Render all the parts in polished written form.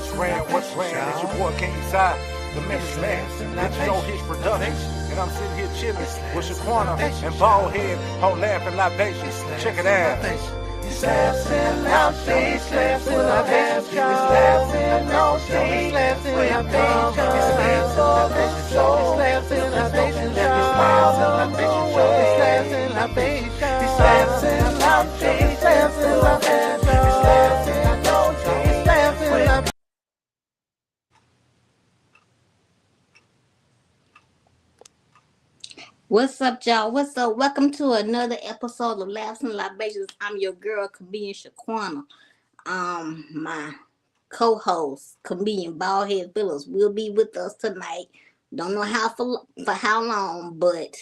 What's grand? It's your boy King Side, the Memphis man. Let you know his production. And I'm sitting here chilling with Shaquena and Baldhead on Laughing Libations. Check it out. Slaps and out, she slaps in our hands, slaps in no she slaps in our face, slaps all the show, slaps in our face, slaps in our face, slaps in our face, slaps in our hands, slaps in no she slaps in our face. What's up, y'all? What's up? Welcome to another episode of Laughs and Libations. I'm your girl, comedian Shaquena. My co-host, comedian Baldhead Phillips, will be with us tonight. Don't know how for how long, but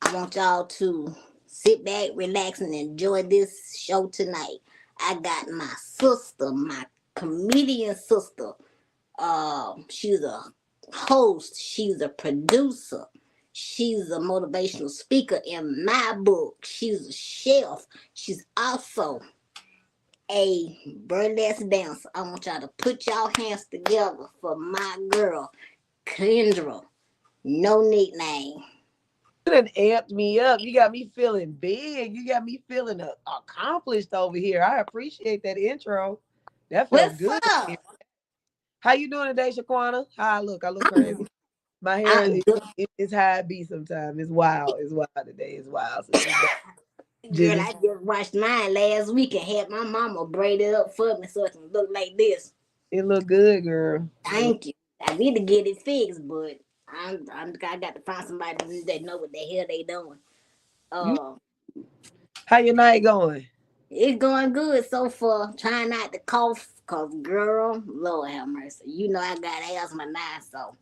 I want y'all to sit back, relax, and enjoy this show tonight. I got my sister, my comedian sister. She's a host. She's a producer. She's a motivational speaker in my book. She's a chef. She's also a burlesque dancer. I want y'all to put y'all hands together for my girl, Kendra. No nickname. You done amped me up. You got me feeling big. You got me feeling accomplished over here. I appreciate that intro. That felt What's good. up? How you doing today, Shaquena? How I look? I look crazy. My hair is how it be sometimes. It's wild. It's wild today. It's wild. So Girl, I just watched mine last week and had my mama braid it up for me so it can look like this. it look good, girl. Thank you. I need to get it fixed, but I got to find somebody that know what the hell they doing. How your night going? It's going good so far. Trying not to cough, cause girl, Lord have mercy. You know I got asthma now, so.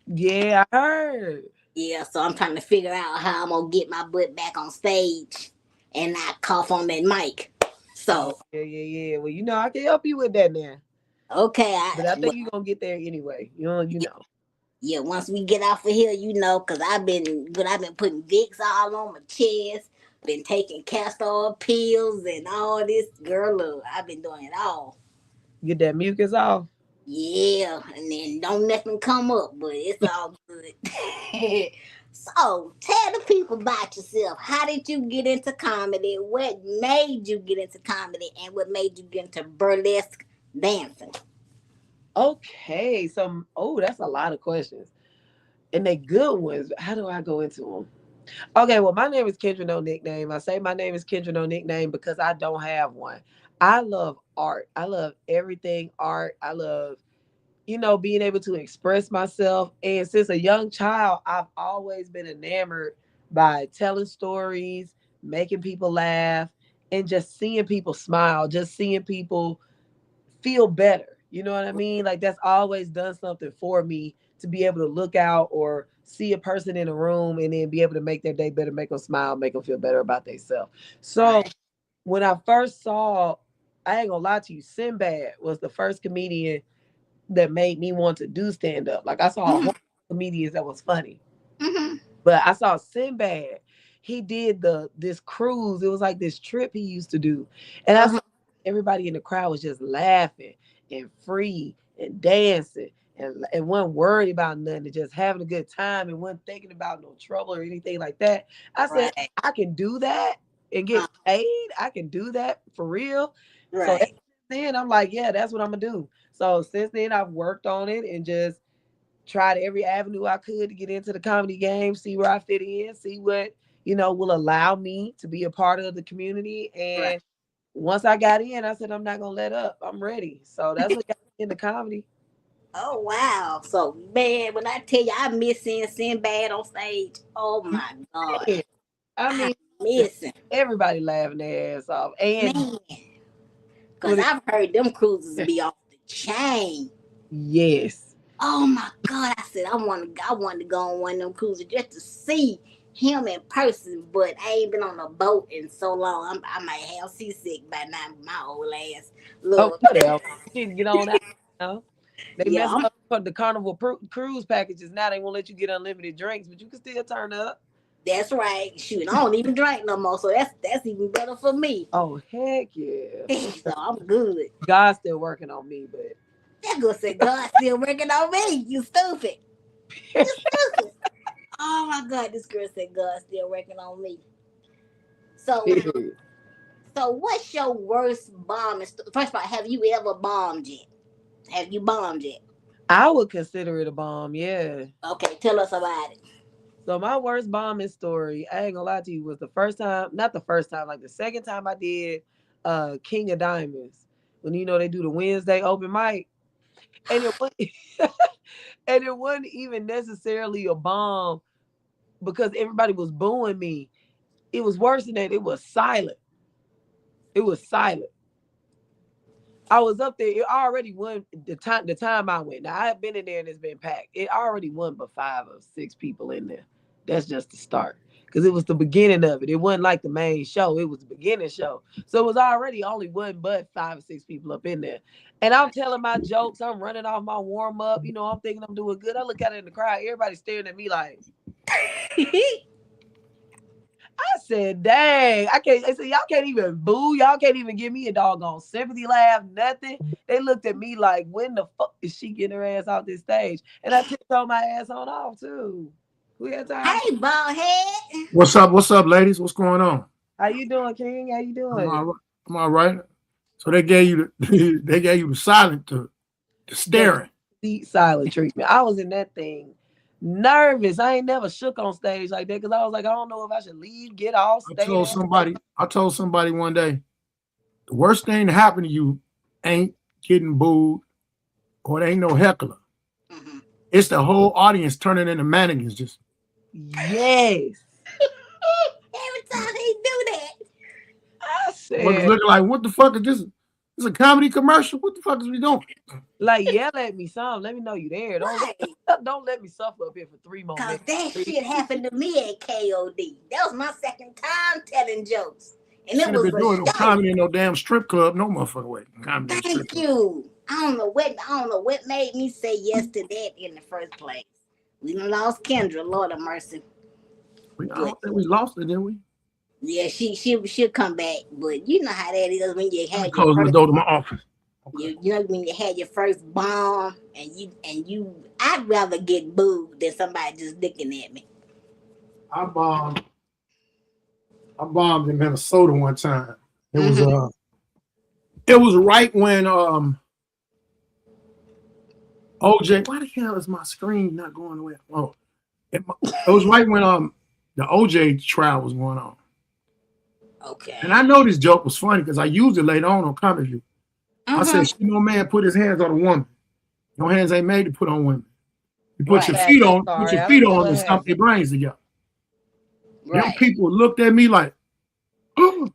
Yeah, I heard. Yeah, so I'm trying to figure out how I'm gonna get my butt back on stage and not cough on that mic. So Yeah. Well, I can help you with that now. Okay, but I think you're gonna get there anyway. You know. Yeah, once we get off of here, cause I've been putting Vicks all on my chest, been taking castor oil pills and all this. Girl, look, I've been doing it all. Get that mucus off. Yeah, and then don't nothing come up, but it's all good. So, tell the people about yourself. How did you get into comedy? What made you get into comedy? And what made you get into burlesque dancing? Okay, so, that's a lot of questions. And they're good ones. How do I go into them? Okay, well, my name is Kendra, no nickname. I say my name is Kendra, no nickname because I don't have one. I love art. I love everything art. I love, being able to express myself. And since a young child, I've always been enamored by telling stories, making people laugh, and just seeing people smile, just seeing people feel better. You know what I mean? Like that's always done something for me to be able to look out or see a person in a room and then be able to make their day better, make them smile, make them feel better about themselves. So when I first saw, I ain't gonna lie to you, Sinbad was the first comedian that made me want to do stand up. Like I saw comedians that was funny, but I saw Sinbad. He did this cruise. It was like this trip he used to do, and I saw everybody in the crowd was just laughing and free and dancing and wasn't worried about nothing, and just having a good time and wasn't thinking about no trouble or anything like that. I said, I can do that and get paid. I can do that for real. So then I'm like, yeah, that's what I'm gonna do. So since then I've worked on it and just tried every avenue I could to get into the comedy game, see where I fit in, see what, will allow me to be a part of the community. And once I got in, I said, I'm not gonna let up. I'm ready. So that's what got me into comedy. Oh wow. So man, when I tell you I miss seeing Sinbad on stage, oh my God. I mean, missing. Everybody laughing their ass off. And because I've heard them cruises be off the chain. Yes. Oh my God. I said I wanted to go on one of them cruises just to see him in person, but I ain't been on a boat in so long. I might have seasick by now, my old ass. Look. Whatever. You can get on that. They messed up for the Carnival cruise packages. Now they won't let you get unlimited drinks, but you can still turn up. That's right. Shoot, I don't even drink no more, so that's even better for me. Oh heck yeah! So I'm good. God's still working on me, but That girl said, God still working on me. You stupid. You stupid. Oh my God, this girl said, God still working on me. So what's your worst bombing? First of all, have you ever bombed yet? Have you bombed yet? I would consider it a bomb, yeah. Okay, tell us about it. So my worst bombing story, I ain't gonna lie to you, was the first time, not the first time, like the second time I did King of Diamonds. When they do the Wednesday open mic. And it wasn't, and it wasn't even necessarily a bomb because everybody was booing me. It was worse than that. It was silent. It was silent. I was up there. It already won the time I went. Now I have been in there and it's been packed. It already won but 5 or 6 people in there. That's just the start. Because it was the beginning of it. It wasn't like the main show. It was the beginning show. So it was already only one but 5 or 6 people up in there. And I'm telling my jokes. I'm running off my warm up. I'm thinking I'm doing good. I look out in the crowd. Everybody's staring at me like. I said, dang, I said, y'all can't even boo. Y'all can't even give me a doggone sympathy laugh, nothing. They looked at me like, when the fuck is she getting her ass off this stage? And I tiptoed my ass on off, too. We had time. Hey, Baldhead. What's up? What's up, ladies? What's going on? How you doing, King? How you doing? I'm all right. So they gave you the silent to staring. Deep silent treatment. I was in that thing nervous. I ain't never shook on stage like that because I was like, I don't know if I should leave, get off, stay. I told somebody one day, the worst thing to happen to you ain't getting booed or there ain't no heckler. Mm-hmm. It's the whole audience turning into mannequins. Just yes. Every time they do that, I said, looking like, what the fuck is this? This is a comedy commercial. What the fuck is we doing? Like, yell at me, son. Let me know you there. Don't let me suffer up here for 3 more minutes. Cause that shit happened to me at KOD. That was my second time telling jokes, and it was been doing no comedy in no damn strip club, no motherfucking way. Thank you. I don't know what made me say yes to that in the first place. We done lost Kendra, Lord of mercy. I don't think we lost it, didn't we? Yeah, she'll come back, but you know how that is when you had close the door to my office. Okay. You know when you had your first bomb, and you I'd rather get booed than somebody just looking at me. I bombed in Minnesota one time. It was right when OJ. Why the hell is my screen not going away? Oh, it was right when the OJ trial was going on. Okay. And I know this joke was funny because I used it later on Comedy View. I said, no man put his hands on a woman. Your hands ain't made to put on women. You put your feet on, and stomp their brains together. Right. Them people looked at me like, oh.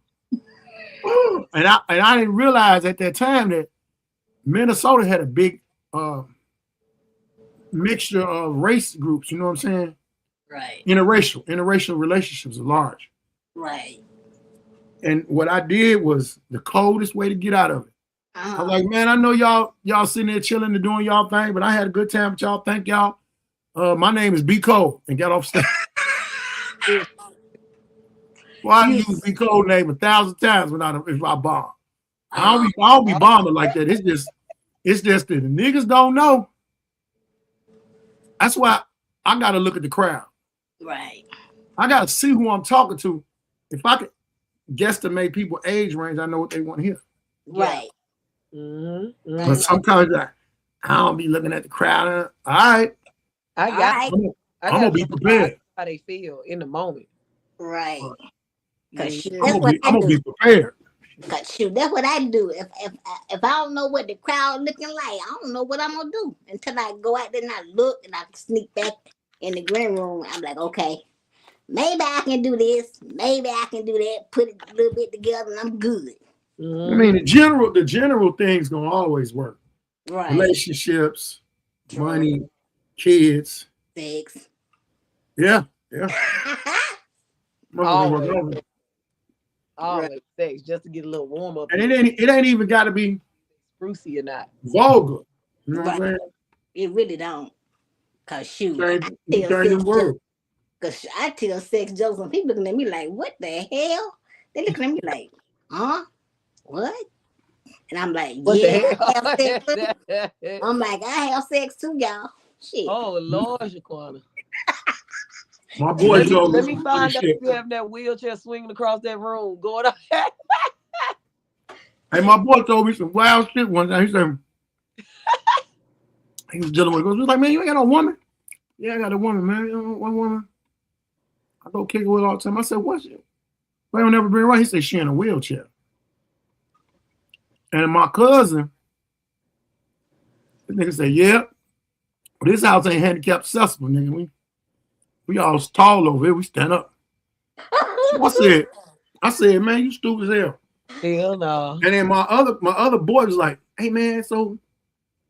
And I didn't realize at that time that Minnesota had a big mixture of race groups, you know what I'm saying? Right. Interracial relationships are large. Right. And what I did was the coldest way to get out of it. I was like, man, I know y'all sitting there chilling and doing y'all thing, but I had a good time with y'all. Thank y'all. My name is B. Cole, and got off stage. Well, I use B. Cole name 1,000 times if I bomb. I don't be bombing like that. It's just that the niggas don't know. That's why I gotta look at the crowd. Right. I gotta see who I'm talking to. If I could guesstimate people's age range, I know what they want to hear. Right. Mm-hmm. But sometimes I don't be looking at the crowd. All right. I'm gonna be prepared. How they feel in the moment. Right. I'm gonna be prepared. Cause shoot, that's what I do. If I don't know what the crowd looking like, I don't know what I'm gonna do until I go out there and I look and I sneak back in the green room. I'm like, okay, maybe I can do this, maybe I can do that. Put it a little bit together, and I'm good. I mean, the general thing's gonna always work. Right. Relationships, money, kids, sex. Yeah. Always sex, just to get a little warm up. And it ain't even got to be sprucey or not vulgar. You know what I'm saying? It really don't. Cause shoot, Cause I tell sex jokes and people looking at me like, what the hell? They looking at me like, huh? What? And I'm like, What yeah, the I have sex too. hell? I'm like, I have sex too, y'all. Shit. Oh Lord, Shaquana. My boy told me Let me some find out shit. if you have that wheelchair swinging across that room. Going on. Hey, my boy told me some wild shit one time. He said he was dealing with it. He was like, man, you ain't got no woman. Yeah, I got a woman, man. You know, one woman. I go kick it with all the time. I said, what's it? Why don't ever bring her right? He said she in a wheelchair. And my cousin, the nigga said, yeah, but this house ain't handicapped accessible, nigga. We all tall over here. We stand up. So I said, man, you stupid as hell. Hell no. And then my other boy was like, hey man, so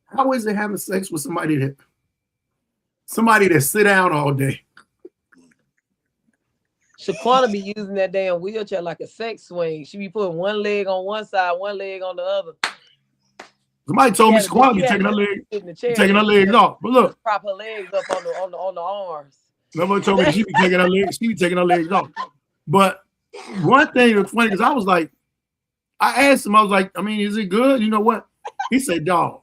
how is it having sex with somebody that sit down all day? Shaquana be using that damn wheelchair like a sex swing. She be putting one leg on one side, one leg on the other. Somebody told me Shaquana be taking her legs off. But look, prop her legs up on the arms. nobody told me she be taking her legs off. But one thing that's funny because I was like, I asked him, I was like, I mean, is it good? You know what? He said, dog,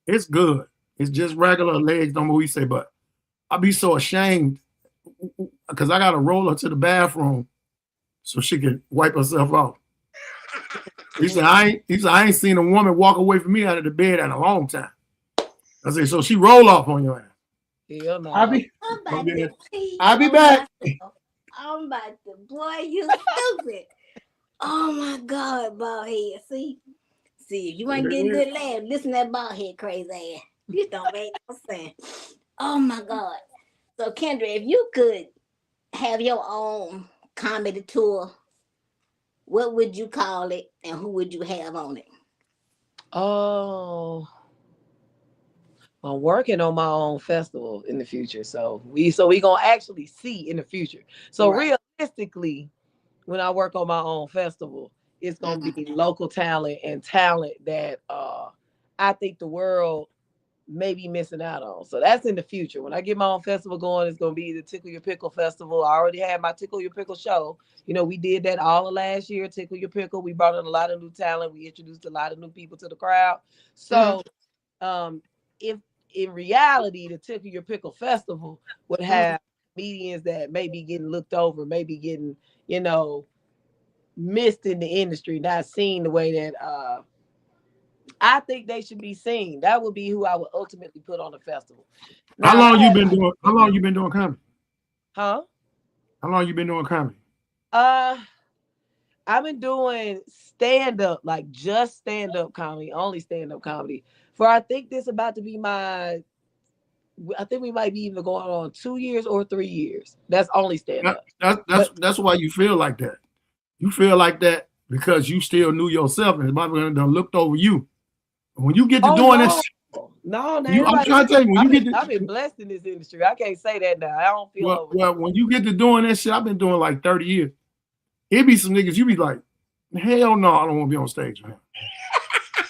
it's good. It's just regular legs don't move. He said, but I be so ashamed because I gotta roll her to the bathroom so she can wipe herself off. He said, I ain't seen a woman walk away from me out of the bed in a long time. I said, so she roll off on your ass. Hell no. I'll be back. I'm about to, boy, you stupid. Oh my God, Baldhead. See, if you ain't getting good laugh, listen to that Baldhead crazy ass. This don't make no sense. Oh my God. So Kendra, if you could have your own comedy tour, what would you call it and who would you have on it? Oh, I'm working on my own festival in the future. So we gonna actually see in the future. So realistically, when I work on my own festival, it's gonna be local talent and talent that I think the world may be missing out on. So that's in the future. When I get my own festival going, it's gonna be the Tickle Your Pickle Festival. I already had my Tickle Your Pickle show. You know, we did that all of last year, Tickle Your Pickle. We brought in a lot of new talent. We introduced a lot of new people to the crowd. So if in reality, the Tickle Your Pickle Festival would have comedians that may be getting looked over, maybe getting, you know, missed in the industry, not seen the way that I think they should be seen. That would be who I would ultimately put on the festival. Now, How long you been doing comedy? Huh? How long you been doing comedy? I've been doing stand-up, like just stand-up comedy, only stand-up comedy. For I think this about to be I think we might be either going on 2 years or 3 years. That's only stand-up. That's why you feel like that. You feel like that because you still knew yourself and somebody done looked over you. When you get to doing this, I'm trying to tell you, I've been blessed in this industry. I can't say that now. I don't feel well, when you get to doing that shit, I've been doing like 30 years. It be some niggas you be like, hell no, I don't want to be on stage, man.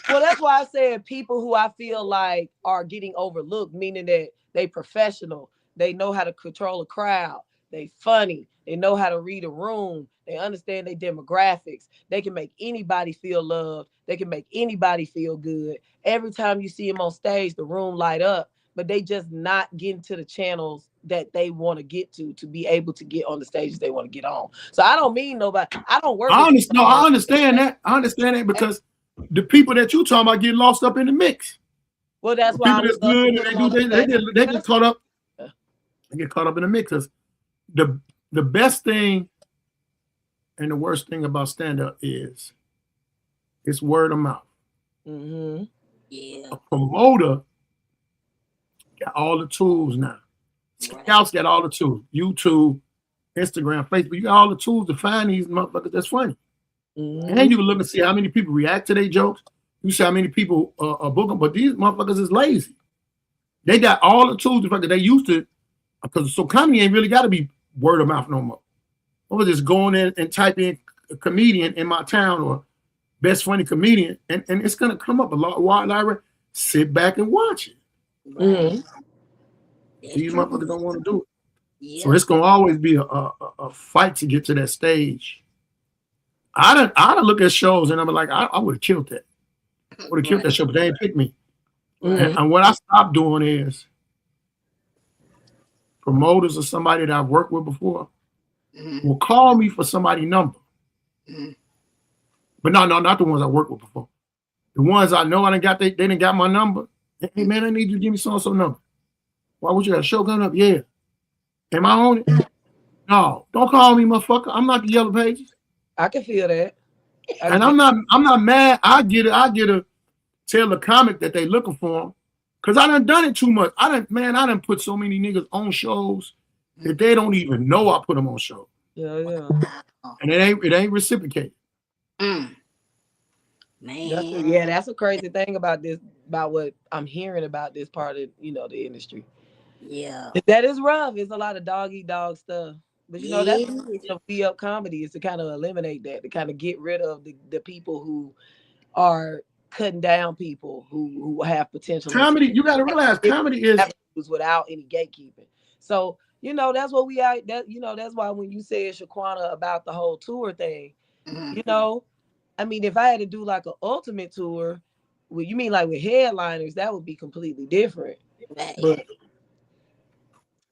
Well, that's why I said people who I feel like are getting overlooked, meaning that they professional, they know how to control a crowd, they funny, they know how to read a room, they understand their demographics, they can make anybody feel loved, they can make anybody feel good. Every time you see them on stage, the room light up, but they just not getting to the channels that they want to get to be able to get on the stages they want to get on. So I don't mean nobody. I don't work. I understand that. I understand that because the people that you talking about get lost up in the mix. Well, that's why people that's good and they get caught up. They get caught up in the mix. The best thing and the worst thing about stand-up is it's word of mouth. Mm-hmm. Yeah. A promoter got all the tools now. Scouts got all the tools. YouTube, Instagram, Facebook. You got all the tools to find these motherfuckers that's funny. Mm-hmm. And you can look and see how many people react to their jokes. You see how many people book them. But these motherfuckers is lazy. They got all the tools that they used to. Because so comedy ain't really got to be word of mouth no more. Or just going in and type in a comedian in my town or best funny comedian, and it's gonna come up a lot. Wide sit back and watch it. Mm-hmm. These motherfuckers don't want to do it. Yeah. So it's gonna always be a fight to get to that stage. I don't look at shows and I'm like, I would have killed that. would have killed that show, but they ain't picked me. Mm-hmm. And what I stopped doing is promoters or somebody that I've worked with before will call me for somebody's number. But no, not the ones I worked with before. The ones I know they didn't got my number. Hey man, I need you to give me so-and-so number. Why would you have a show coming up? Yeah. Am I on it? No, don't call me, motherfucker. I'm not the Yellow Pages. I can feel that. And I'm not mad. I get to tell the comic that they looking for them. Cause I done it too much. I done put so many niggas on shows that they don't even know I put them on shows. Yeah. And it ain't reciprocated. Man. That's a crazy thing about what I'm hearing about this part of, the industry. Yeah. That is rough. It's a lot of dog eat dog stuff. But that's the be up comedy is to kind of eliminate that, to kind of get rid of the people who are cutting down people who have potential. Comedy, you got to realize comedy is without any gatekeeping. So, that's what we are. That's why when you said, Shaquena, about the whole tour thing, I mean, if I had to do like an ultimate tour, you mean like with headliners, that would be completely different. But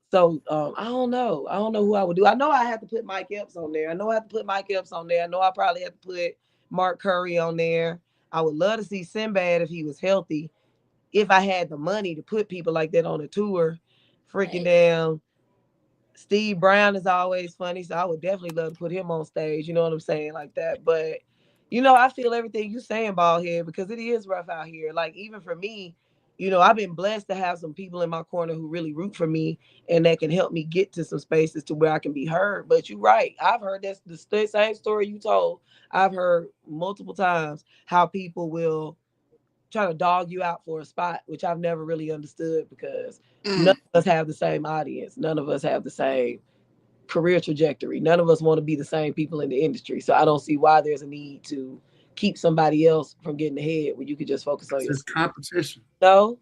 so I don't know. I don't know who I would do. I know I have to put Mike Epps on there. I know I have to put Mike Epps on there. I know I probably have to put Mark Curry on there. I would love to see Sinbad if he was healthy. If I had the money to put people like that on a tour, freaking damn. Steve Brown is always funny, so I would definitely love to put him on stage. You know what I'm saying, like that. But I feel everything you saying, Baldhead, because it is rough out here. Like even for me, I've been blessed to have some people in my corner who really root for me and that can help me get to some spaces to where I can be heard. But you're right. I've heard that's the same story you told. I've heard multiple times how people will try to dog you out for a spot, which I've never really understood because none of us have the same audience. None of us have the same career trajectory. None of us want to be the same people in the industry. So I don't see why there's a need to keep somebody else from getting ahead when you could just focus on yourself. It's competition. No?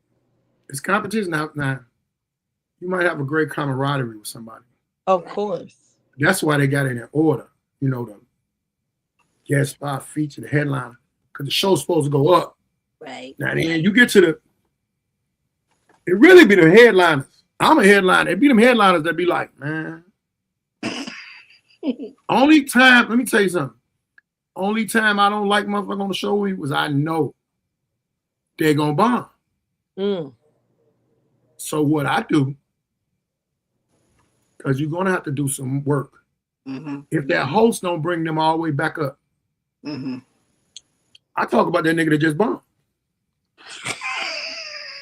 It's competition. Now, you might have a great camaraderie with somebody. Of course. That's why they got it in order. The guest spot, feature, the headliner, because the show's supposed to go up. Right. Now, then you get to it really be the headliners. I'm a headliner. It be them headliners that be like, man. Only time, let me tell you something. Only time I don't like motherfucker on the show was I know they're gonna bomb. So what I do, because you're gonna have to do some work. If that host don't bring them all the way back up, I talk about that nigga that just bombed.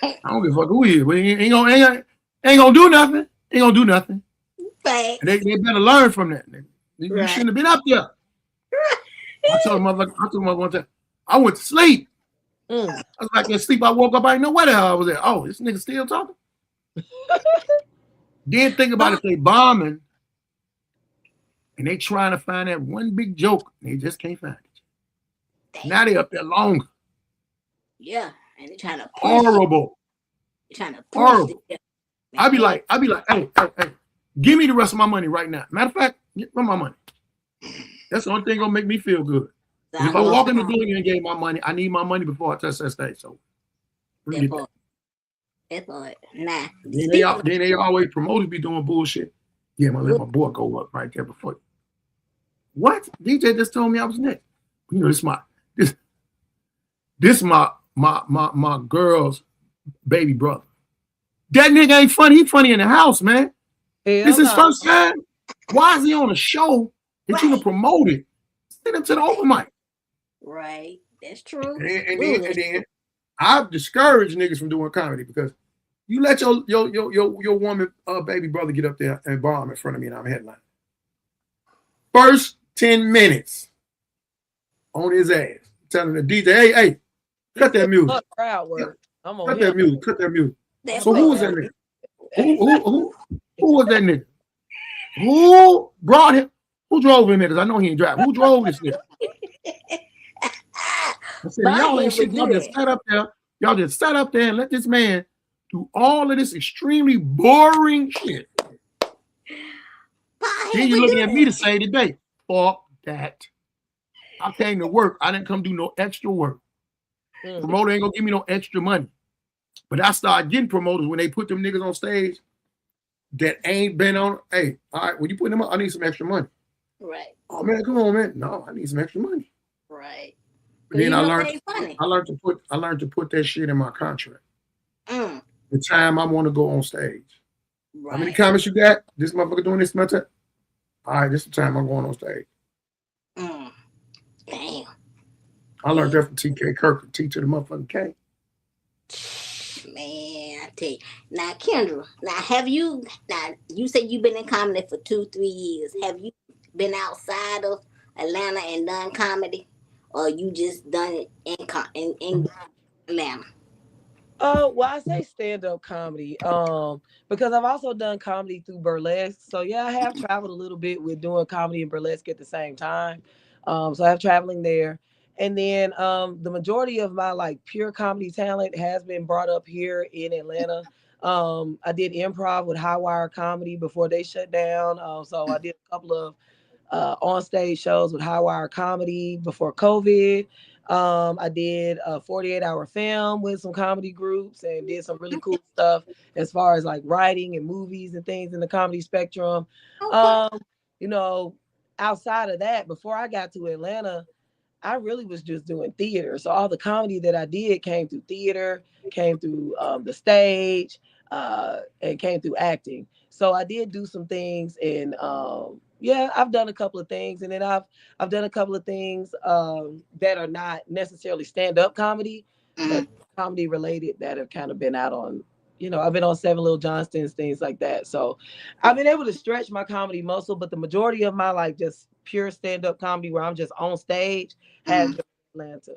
I don't give a fuck who he is. But he ain't gonna do nothing. Ain't gonna do nothing. Right. They better learn from that nigga. You shouldn't have been up there. I told him one time, I went to sleep. I was like in sleep. I woke up. I didn't know where the hell I was at. Oh, this nigga still talking. Then think about if they bombing and they trying to find that one big joke. They just can't find it. Damn. Now they up there longer. Yeah, and they trying to push horrible. They trying to push horrible. It. I be like, hey, give me the rest of my money right now. Matter of fact, get my money. That's the only thing gonna make me feel good. If I walk in the door and gave my money, I need my money before I touch that stage. So that's it. Nah. Then they always promoters be doing bullshit. Yeah, I'm gonna let my boy go up right there before. What? DJ just told me I was next. This my girl's baby brother. That nigga ain't funny. He funny in the house, man. This is his first time. Why is he on a show that you can promote it? Send him to the open mic. Right. That's true. And then I've discouraged niggas from doing comedy because you let your woman baby brother get up there and bomb in front of me and I'm headlining. First 10 minutes on his ass, telling the DJ, hey, cut that music. Crowd work. Cut that music. So who was that nigga? Who was that nigga? Who brought him? Who drove him here? Because I know he ain't driving. Who drove this nigga? I said, y'all ain't shit. Y'all just sat up there. Y'all just sat up there and let this man do all of this extremely boring shit. Then you're looking at me to say today, fuck that. I came to work. I didn't come do no extra work. Promoter ain't gonna give me no extra money. But I started getting promoters when they put them niggas on stage that ain't been on. Hey, all right, when you put them up, I need some extra money. Right. Oh man, come on, man. No, I need some extra money. Right. But then I learned to put that shit in my contract. The time I want to go on stage. Right. How many comments you got? This motherfucker doing this much? All right, this is the time I'm going on stage. Damn. I learned that from TK Kirk, teacher the motherfucking K. Man, I tell you. Now, Kendra, you said you've been in comedy for 2-3 years. Have you been outside of Atlanta and done comedy? Or you just done it in Atlanta? Well, I say stand-up comedy, because I've also done comedy through burlesque. So yeah, I have traveled a little bit with doing comedy and burlesque at the same time. So I have traveling there. And then the majority of my like pure comedy talent has been brought up here in Atlanta. I did improv with High Wire Comedy before they shut down. So I did a couple of on stage shows with High Wire Comedy before COVID. I did a 48-hour film with some comedy groups and did some really cool stuff as far as like writing and movies and things in the comedy spectrum. You know, outside of that, before I got to Atlanta, I really was just doing theater. So all the comedy that I did came through theater, came through the stage, and came through acting. So I did do some things, and yeah, I've done a couple of things, and then I've done a couple of things that are not necessarily stand-up comedy, but comedy related that have kind of been out on, you know, I've been on Seven Little Johnstons, things like that. So I've been able to stretch my comedy muscle, but the majority of my like just pure stand-up comedy where I'm just on stage has been in Atlanta.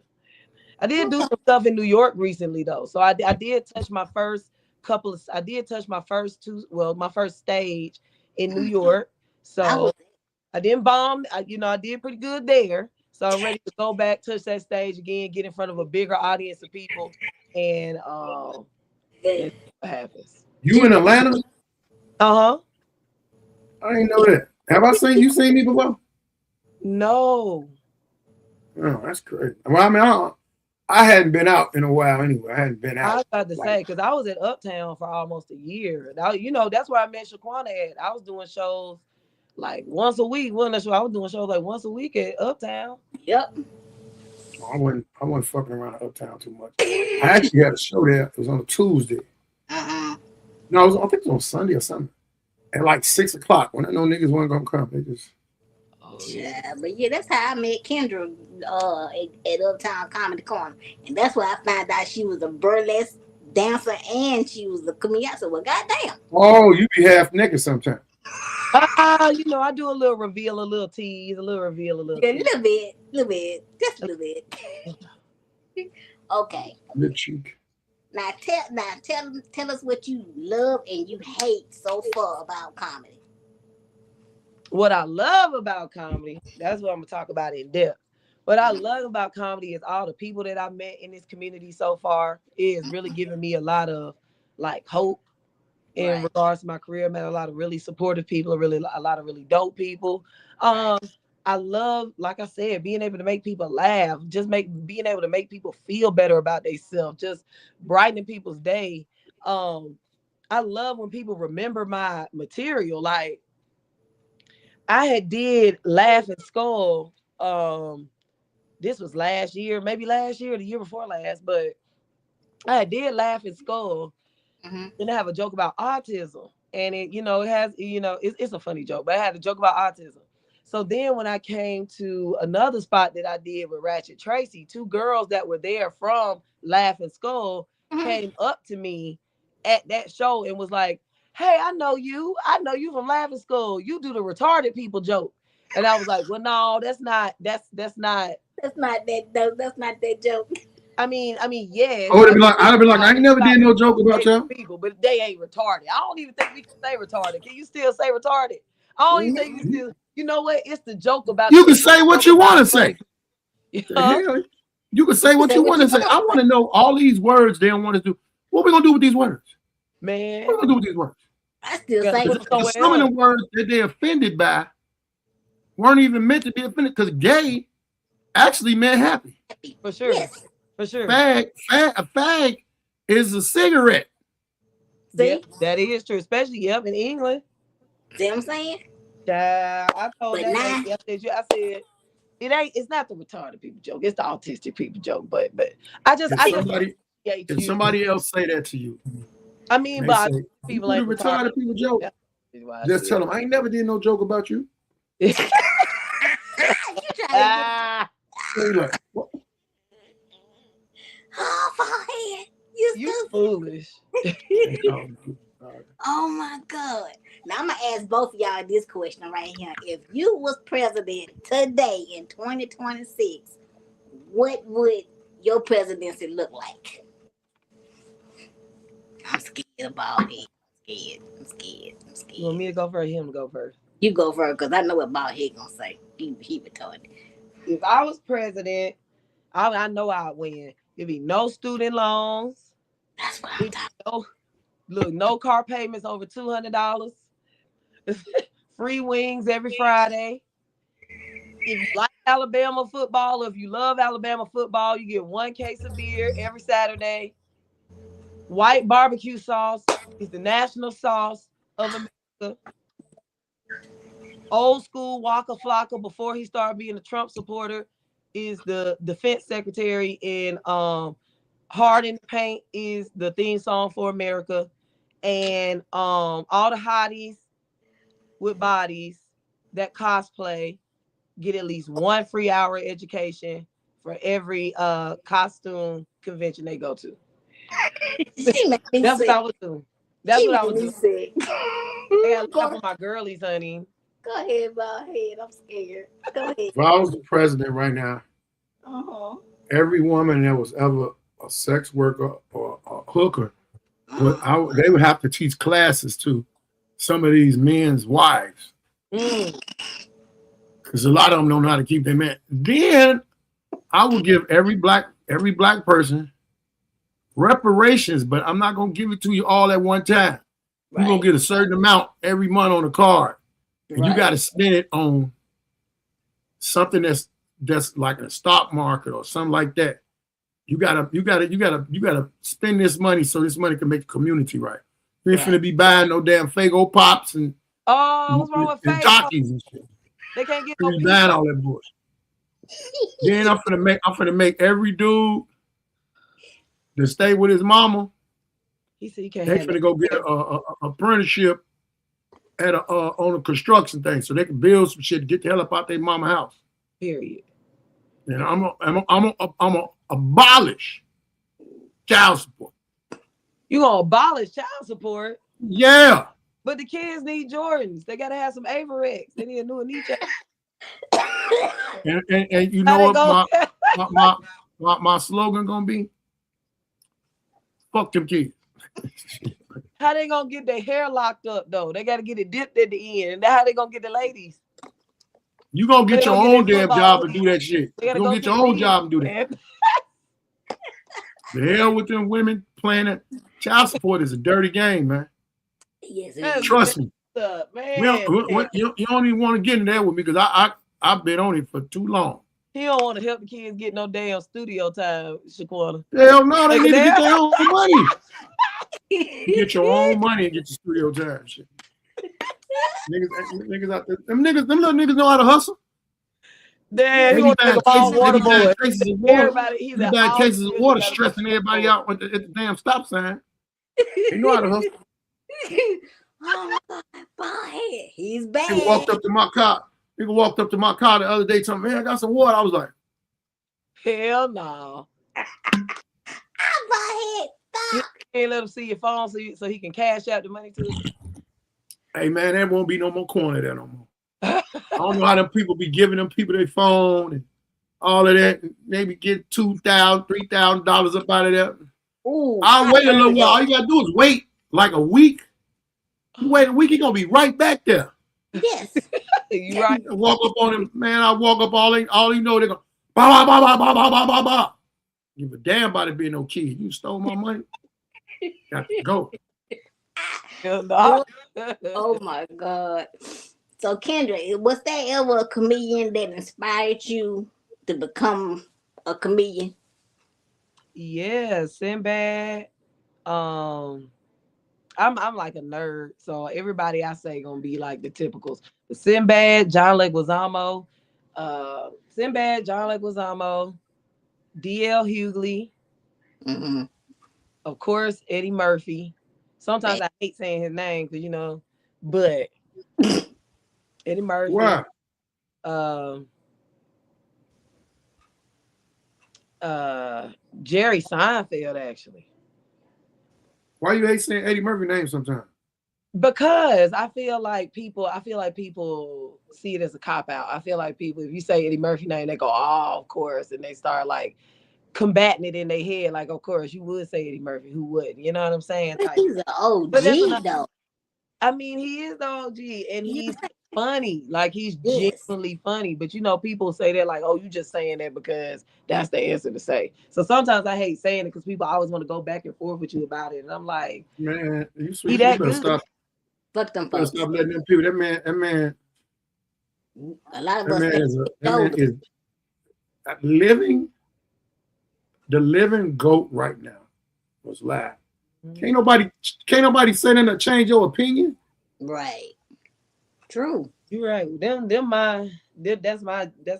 I did do some stuff in New York recently though. So I did touch my first my first stage in New York. So I didn't bomb. I did pretty good there. So I'm ready to go back, touch that stage again, get in front of a bigger audience of people, and what happens. You in Atlanta? I didn't know that. Have I seen you seen me before? No. Oh, that's crazy. Well, I mean, I hadn't been out in a while anyway. I hadn't been out. I was about to say, because I was at Uptown for almost a year. Now, that's where I met Shaquena at. I was doing shows like once a week. I was doing shows like once a week at Uptown. Yep. I wasn't fucking around at Uptown too much. I actually had a show there. It was on a Tuesday. No, I think it was on Sunday or something. At like 6 o'clock when I know niggas weren't gonna come. They just. Yeah, but yeah, that's how I met Kendra at Uptown Comedy Corner, and that's where I found out she was a burlesque dancer and she was a comedian. I said, "Well, goddamn." Oh, you be half naked sometimes. I do a little reveal, a little tease, a little reveal, a little. Yeah, a little bit, just a little bit. Okay. Little cheek. Now tell us what you love and you hate so far about comedy. What I love about comedy, that's what I'm gonna talk about in depth. What I love about comedy is all the people that I've met in this community so far is really giving me a lot of like hope in regards to my career. I met a lot of really supportive people, a lot of really dope people. I love, like I said, being able to make people laugh, being able to make people feel better about themselves, just brightening people's day. I love when people remember my material. Like I had did Laugh and Skull. This was last year, maybe last year, or the year before last, but I did Laugh and Skull. And I have a joke about autism, and it's a funny joke, but I had a joke about autism. So then when I came to another spot that I did with Ratchet Tracy, 2 girls that were there from Laugh and Skull came up to me at that show and was like, "Hey, I know you from Laugh and Skull. You do the retarded people joke." And I was like, "Well, no, that's not that joke." I mean, yes. I'd be like, I ain't never did no joke about y'all. People, but they ain't retarded. I don't even think we can say retarded. Can you still say retarded? I don't even think you still. You know what? It's the joke about. You can say what you want to say. You can say what you want to say. I want to know all these words they don't want to do. What we gonna do with these words? Man, what we gonna do with these words? I still say some of the words that they're offended by weren't even meant to be offended because gay actually meant happy. For sure. Yes. For sure. A fag is a cigarette. See? Yep, that is true, especially in England. See what I'm saying? I told But that lady, I said it's not the retarded people joke, it's the autistic people joke. But if somebody else say that to you, I mean, they but say, people you ain't the retarded people joke. Just tell them I ain't never did no joke about you. You trying to Like, what? Oh, Baldhead. You foolish. Oh my God. Now I'm gonna ask both of y'all this question right here. If you was president today in 2026, what would your presidency look like? I'm scared about it. I'm scared. You want me to go first? Him to go first? You go first, because I know what Baldhead gonna say. He retarded. If I was president, I know I'd win. There'd be no student loans. That's what I'm talking about. No car payments over $200. Free wings every Friday. If you like Alabama football, or if you love Alabama football, you get 1 case of beer every Saturday. White barbecue sauce is the national sauce of America. Old school Waka Flocka, before he started being a Trump supporter, is the defense secretary, and Hard in the Paint is the theme song for America. And all the hotties with bodies that cosplay get at least 1 free hour education for every costume convention they go to. That's what I was doing. That's what I was doing. I gotta laugh with my girlies, honey. Go ahead, Baldhead. I'm scared. Go ahead. If I was the president right now, every woman that was ever a sex worker or a hooker, they would have to teach classes to some of these men's wives. Because a lot of them don't know how to keep their man. Then I will give every black person reparations, but I'm not gonna give it to you all at one time. Right. You're gonna get a certain amount every month on a card. And you got to spend it on something that's like a stock market or something like that. You gotta spend this money so this money can make the community right. You ain't finna be buying no damn Fago Pops and what's wrong with Fago? jockeys and shit. They can't get no buying all that bullshit. Then I'm finna make every dude that stay with his mama. He said he can't. They finna go get a apprenticeship at on a construction thing, so they can build some shit to get the hell up out their mama house. Period. And I'm gonna abolish child support. You gonna abolish child support? Yeah. But the kids need Jordans. They gotta have some Averex. They need a new Nietzsche. And you know what my slogan gonna be? Fuck them kids. How they gonna get their hair locked up though? They gotta get it dipped at the end. How they gonna get the ladies? You gonna get your own damn job and do that shit. You gonna get your own job and do that. The hell with them women playing it. Child support is a dirty game, man. Yes, trust me. Man. You don't even want to get in there with me because I've been on it for too long. He don't want to help the kids get no damn studio time, Shaquena. Hell no, they need to get their own money. You get your own money and get your studio time shit. Niggas out there, them little niggas know how to hustle. Damn, he buying cases of water, stressing everybody out at the damn stop sign. They know how to hustle. Oh my God, he's bad. He walked up to my car. Nigga walked up to my car the other day, told me, man, I got some water. I was like, hell no. You can't let him see your phone so he can cash out the money to you. Hey man, there won't be no more corner there no more. I don't know how them people be giving them people their phone and all of that. And maybe get $2,000, $3,000 up out of there. Ooh, I'll wait a little while. All you gotta do is wait like a week. You wait a week, he's gonna be right back there. Yes. You right. I walk up on him, man. I walk up all you know, they go ba ba ba ba ba ba ba ba. Give a damn about it being no kid. You stole my money. Got to go. Oh my God. So Kendra, was there ever a comedian that inspired you to become a comedian? Yeah, Sinbad. I'm like a nerd, so everybody I say gonna be like the typicals. The Sinbad, John Leguizamo, Sinbad, John Leguizamo, D.L. Hughley, Mm-hmm. of course Eddie Murphy. Sometimes Right. I hate saying his name because but Eddie Murphy, Why? um, Jerry Seinfeld actually. Why you hate saying Eddie Murphy name sometimes? Because I feel like people see it as a cop out. I feel like people, if you say Eddie Murphy name, they go, oh, of course, and they start like combating it in their head, like, of course, you would say Eddie Murphy, who wouldn't? You know what I'm saying? But Type. he's an But that's OG another. though. I mean, he is the OG, and Yeah. he's funny. Like he's Yes. genuinely funny. But people say that like, oh, you just saying that because that's the answer to say. So sometimes I hate saying it because people always want to go back and forth with you about it, and I'm like, Man, he you that better good. stop. Fuck them You better folks. stop letting them people. A lot of That us man think is they know them. living. The living goat right now was live. Can't nobody say nothing to change your opinion. Right. True. You're right. That's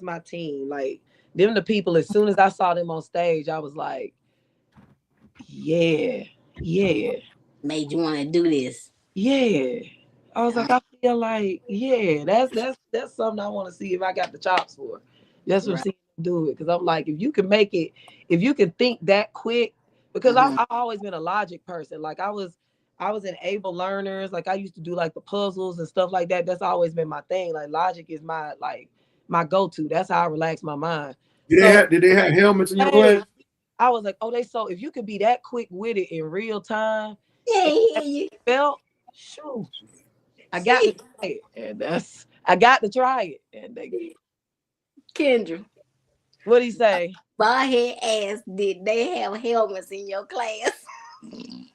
my team. Like them the people. As soon as I saw them on stage, I was like, yeah, yeah, Made you want to do this. yeah. I was like, I feel like, yeah, that's something I want to see if I got the chops for. That's what I'm Right. seeing them do it. Because I'm like, if you can make it, if you can think that quick, because Mm-hmm. I've always been a logic person. Like I was in able learners. Like I used to do like the puzzles and stuff like that. That's always been my thing. Like logic is my go-to. That's how I relax my mind. So Did they have helmets in your hey, class? I was like, oh, if you could be that quick with it in real time, Yeah, and yeah, that yeah. felt, shoot. I got to See, try it, and I got to try it. And Kendra, what he say? Baldhead asked, did they have helmets in your class?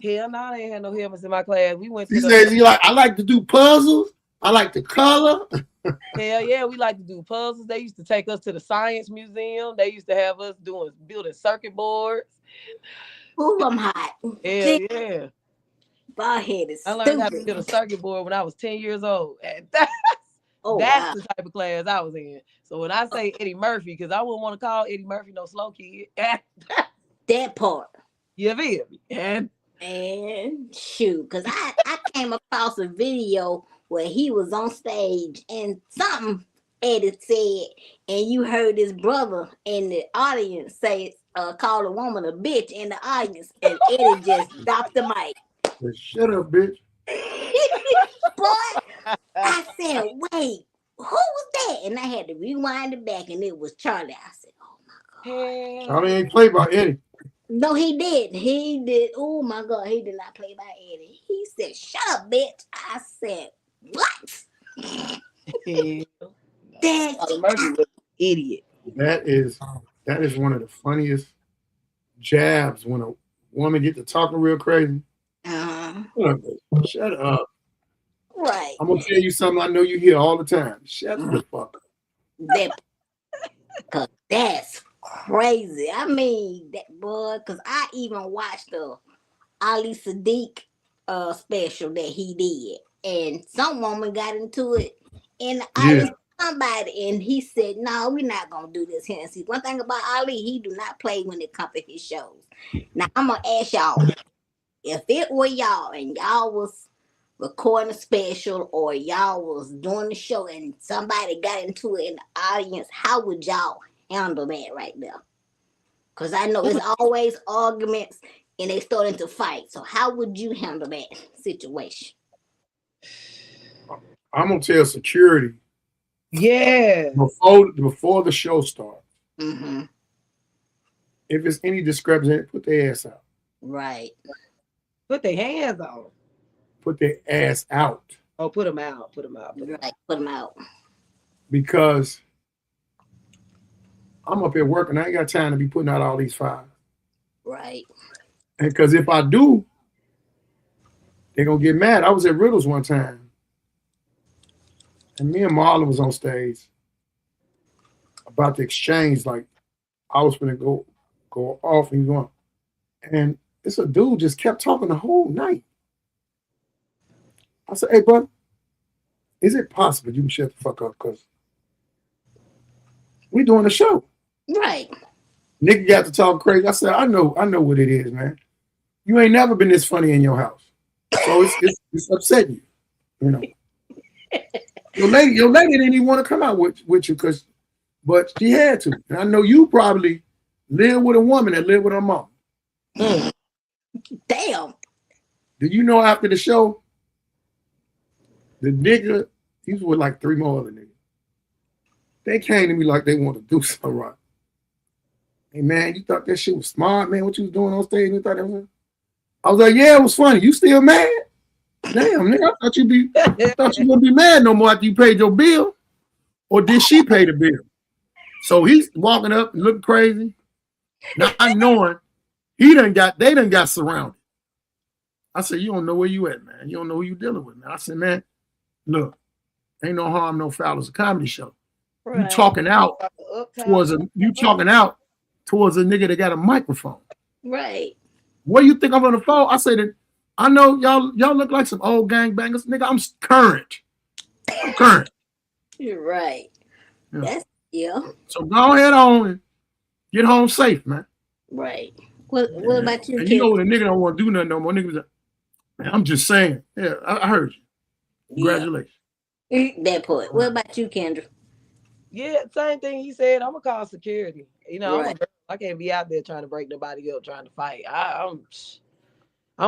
Hell no, they ain't had no helmets in my class. We went He to the says I like to do puzzles. I like to color. hell yeah, we like to do puzzles. They used to take us to the science museum. They used to have us building circuit boards. Ooh, I'm hot. Hell See, yeah. Baldhead is I learned how to stupid. build a circuit board when I was 10 years old. And Oh, that's wow. the type of class I was in. So when I say Eddie Murphy, because I wouldn't want to call Eddie Murphy no slow kid. That part. You feel me? And shoot, because I came across a video where he was on stage and something Eddie said, and you heard his brother in the audience say, call a woman a bitch in the audience, and Eddie just dropped the mic. Well, shut up, bitch. Boy, I said, wait, who was that? And I had to rewind it back, and it was Charlie. I said, oh my God. Charlie ain't play by Eddie. No, he did. He did. Oh my God, he did not play by Eddie. He said, "Shut up, bitch." I said, "What?" Charlie Murphy was an idiot. That is one of the funniest jabs when a woman get to talking real crazy. Shut up. Right. I'm gonna tell you something I know you hear all the time. Shut the fuck up. Cause that's crazy. I mean, that boy. Cause I even watched the Ali Sadiq special that he did, and some woman got into it in the audience. Somebody, and he said, "No, we're not gonna do this here." And see, one thing about Ali, he do not play when it comes to his shows. Now I'm gonna ask y'all, if it were y'all and y'all was recording a special or y'all was doing the show and somebody got into it in the audience, how would y'all handle that right there? Because I know it's always arguments and they starting to fight. So how would you handle that situation? I'm gonna tell security. Yeah. Before the show starts. Mm-hmm. If it's any discrepancy, put their ass out. Right. Put their hands on. Put their ass out. Oh, put them out. Put them out. Right. Put them out. Because I'm up here working. I ain't got time to be putting out all these fires. Right. And because if I do, they're gonna get mad. I was at Riddle's one time, and me and Marlon was on stage about the exchange. Like I was gonna go off, and he's going, And it's a dude just kept talking the whole night. I said, hey, brother, is it possible you can shut the fuck up? Because we doing a show. Right. Nigga got to talk crazy. I said, I know what it is, man. You ain't never been this funny in your house. So it's upsetting you, you know. Your lady didn't even want to come out with you but she had to. And I know you probably live with a woman that lived with her mom. Damn. Do you know after the show, the nigga, he was with like 3 more other niggas. They came to me like they want to do something right. Hey man, you thought that shit was smart, man? What you was doing on stage? You thought that was... I was like, yeah, it was funny. You still mad? Damn, nigga, I thought you wouldn't be mad no more after you paid your bill. Or did she pay the bill? So he's walking up and looking crazy, not knowing they done got surrounded. I said, you don't know where you at, man. You don't know who you dealing with, man. I said, man, look, ain't no harm, no foul. It's a comedy show. Right. You talking out towards a nigga that got a microphone. Right. What do you think I'm on the phone? I said, I know y'all look like some old gangbangers. Nigga, I'm current. I'm current. You're right. Yeah. So go ahead on and get home safe, man. Right. What about you, and kid? You know when a nigga don't want to do nothing no more. Niggas like, man, I'm just saying. Yeah, I heard you. Congratulations. Yeah. That point. What about you, Kendra? Yeah, same thing he said. I'm gonna call security. You know, right. I can't be out there trying to break nobody up, trying to fight. I'm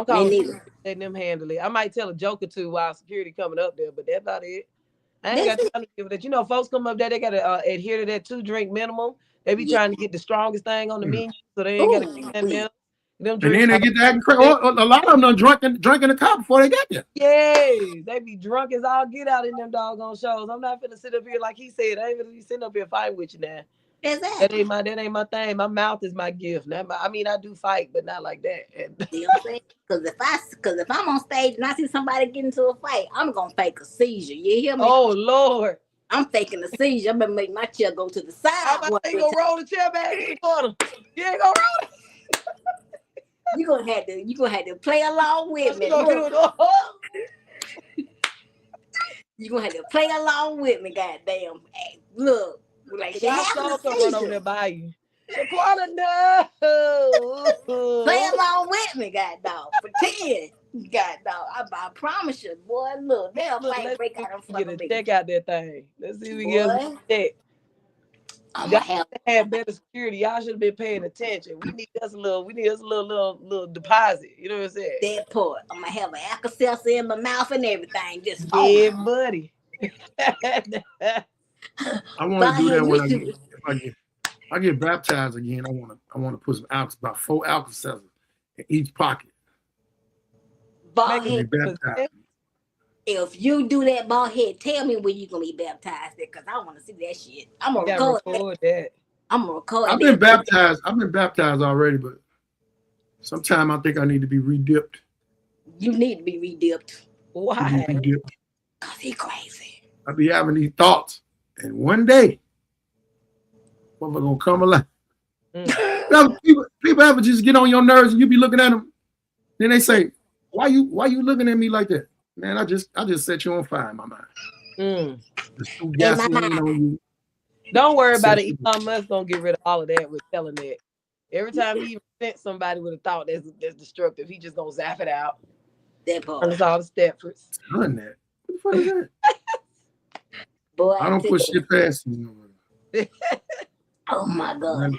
calling letting them handle it. I might tell a joke or two while security coming up there, but that's about it. I ain't got time to give that. You know, folks come up there, they gotta adhere to that 2-drink minimum. They be trying to get the strongest thing on the menu, so they ain't gotta get that minimum. And then they get that crazy. A lot of them done drinking the cup before they got there. Yes, they be drunk as all get out in them doggone shows. I'm not finna sit up here like he said. I ain't gonna be sitting up here fighting with you now. Exactly. That ain't my thing. My mouth is my gift. I mean, I do fight, but not like that. You know what I'm saying? Because if I'm on stage and I see somebody get into a fight, I'm gonna fake a seizure. You hear me? Oh Lord. I'm faking a seizure. I'm gonna make my chair go to the side. I'm about to go roll the chair back in the corner. You ain't gonna roll it. You gonna have to play along with me. You gonna have to play along with me, goddamn. Hey, look, like she has to run over there by you. Shaquena, no. Play along with me, goddamn. Pretend, goddamn. I promise you, boy. Look, they'll fight break out in front of me. Check out that thing. Let's see if we get that. Y'all have better security. Y'all should have been paying attention. We need us a little deposit. You know what I'm saying? That part. I'm gonna have an Alka-Seltzer in my mouth and everything. Just buddy. I want to do that when I get baptized again. I want to put some about 4 Alka-Seltzers in each pocket. Baldhead. If you do that, Baldhead, tell me when you gonna be baptized because I want to see that shit. I'm gonna record that. I'm gonna record. I've been baptized already, but sometime I think I need to be re-dipped. You need to be re-dipped. Why? Cause he crazy. I be having these thoughts, and one day, what am I gonna come alive? People ever just get on your nerves, and you be looking at them, then they say, "Why you looking at me like that?" Man, I just set you on fire in my mind. Gasoline on you. Don't worry about it. Elon Musk gonna get rid of all of that with telling that. Every time he presents somebody with a thought that's destructive, he just gonna zap it out. That part. It's all the Stepfords. Done that. What the fuck is that? Boy, I don't put shit past you. Oh my God.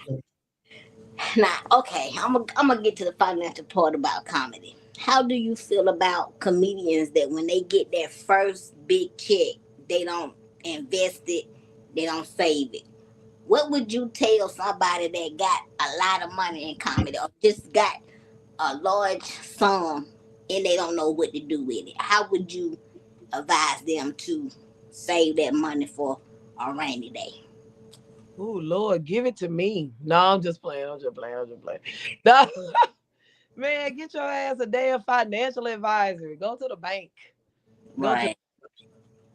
Now, okay, I'm gonna get to the financial part about comedy. How do you feel about comedians that when they get their first big check, they don't invest it, they don't save it? What would you tell somebody that got a lot of money in comedy or just got a large sum and they don't know what to do with it? How would you advise them to save that money for a rainy day? Oh Lord, give it to me. No, I'm just playing. No. Man, get your ass a damn financial advisor. Go to the bank. Right.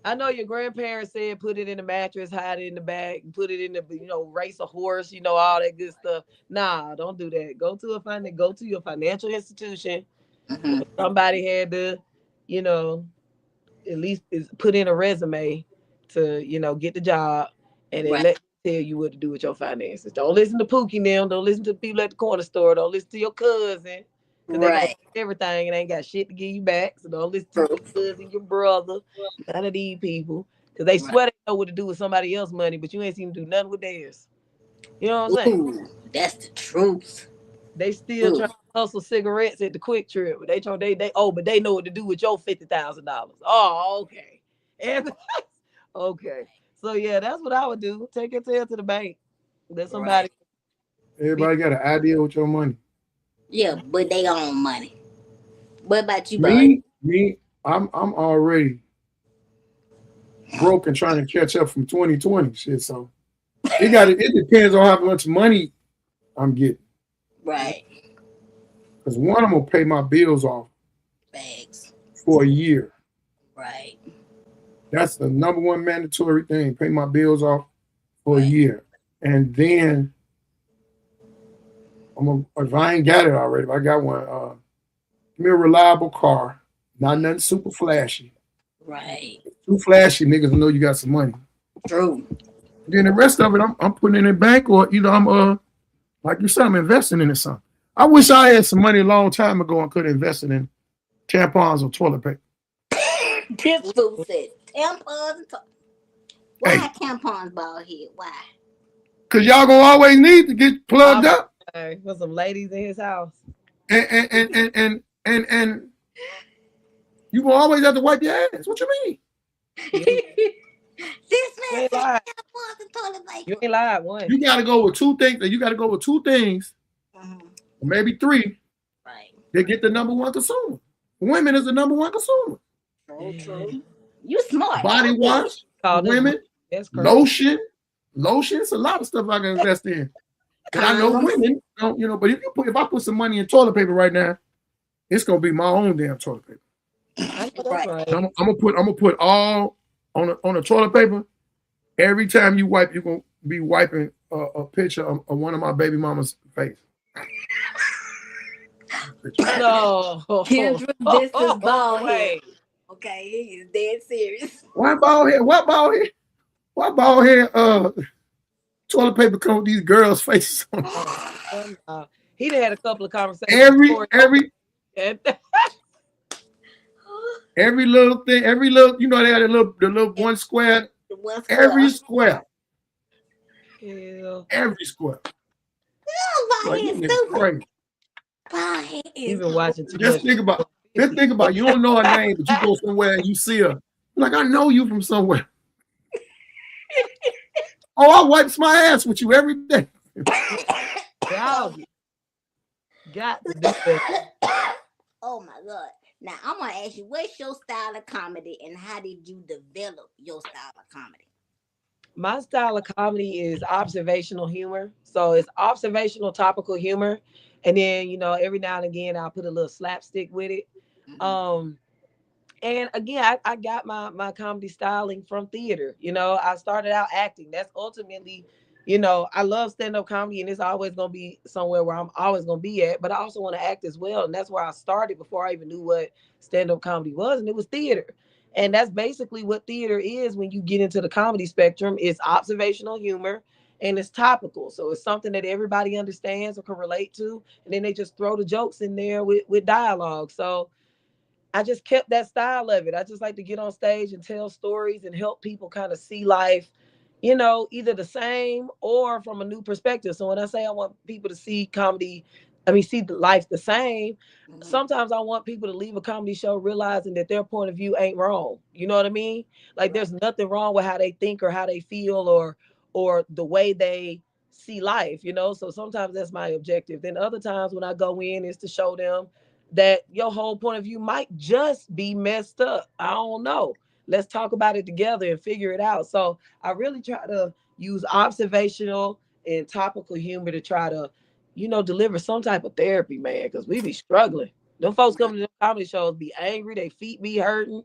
I know your grandparents said put it in the mattress, hide it in the bag, put it in the race a horse, all that good stuff. Nah, don't do that. Go to your financial institution. Mm-hmm. Somebody had to, you know, at least is put in a resume to get the job, and then Right. let tell you what to do with your finances. Don't listen to Pookie now. Don't listen to the people at the corner store. Don't listen to your cousin, because they gonna Right. take everything and ain't got shit to give you back. So don't listen to True. your cousin, your brother, none of these people, because they Right. swear they know what to do with somebody else's money, but you ain't seen them do nothing with theirs. You know what I'm saying? Ooh, that's the truth. They still Ooh. trying to hustle cigarettes at the Quick Trip. But they know what to do with your $50,000. Oh, okay. Okay. So yeah, that's what I would do. Take your tail to the bank. Let Right. somebody be Everybody got an idea with your money. Yeah, but they own money. What about you, bud? Me, I'm already broke and trying to catch up from 2020 shit. So it depends on how much money I'm getting. Right. Because one, I'm gonna pay my bills off Bags. for a year. Right. That's the number one mandatory thing. Pay my bills off for a Right. year. And then if I ain't got it already, if I got one, give me a reliable car, not nothing super flashy. Right. Too flashy, niggas know you got some money. True. Then the rest of it, I'm putting in a bank, or I'm like you said, I'm investing in it something. I wish I had some money a long time ago and could have invested in tampons or toilet paper. This fool said tampons. Why Hey, tampons, Baldhead? Why? cause y'all gonna always need to get plugged up, for some ladies in his house. and you gonna always have to wipe your ass. What you mean? This You man ain't said lied. tampons and toilet You paper. ain't lied one. You gotta go with two things. You gotta go with two things, Mhm. or maybe three. Right. They get the number one consumer. Women is the number one consumer. True. True. You smart. Body wash for Call this women, that's crazy. lotion. It's a lot of stuff I can invest in. And I know Condoms. women don't, but if I put some money in toilet paper right now, it's gonna be my own damn toilet paper. I know that's Right. right. I'm gonna put all on the toilet paper. Every time you wipe, you're gonna be wiping a picture of one of my baby mama's face. No. Kendra, this is Baldhead. Wait. Okay, he is dead serious. Why bald head? What bald head? Why bald head? Toilet paper come with these girls' faces on it. He done had a couple of conversations. Every every little thing, every little, they had the little one square. The one Every square. Hell. Every square. Like, Baldhead you niggas stupid. crazy. Baldhead is You've been watching too Just much. think about you don't know her name, but you go somewhere and you see her. Like, I know you from somewhere. Oh, I wipes my ass with you every day. Y'all got to do that. Oh my God. Now I'm gonna ask you, what's your style of comedy and how did you develop your style of comedy? My style of comedy is observational humor. So it's observational topical humor. And then, every now and again I'll put a little slapstick with it. Mhm. And again, I got my comedy styling from theater. I started out acting. That's ultimately, I love stand-up comedy, and it's always gonna be somewhere where I'm always gonna be at. But I also want to act as well. And that's where I started before I even knew what stand-up comedy was, and it was theater. And that's basically what theater is when you get into the comedy spectrum. It's observational humor and it's topical. So it's something that everybody understands or can relate to. And then they just throw the jokes in there with dialogue. So I just kept that style of it. I just like to get on stage and tell stories and help people kind of see life, either the same or from a new perspective. So when I say I want people to see comedy, see the life the same, Mhm. sometimes I want people to leave a comedy show realizing that their point of view ain't wrong. You know what I mean? Like Right. there's nothing wrong with how they think or how they feel or the way they see life, So sometimes that's my objective. Then other times when I go in is to show them that your whole point of view might just be messed up. I don't know. Let's talk about it together and figure it out. So I really try to use observational and topical humor to try to, deliver some type of therapy, man, because we be struggling. Them folks coming to the comedy shows be angry, they feet be hurting,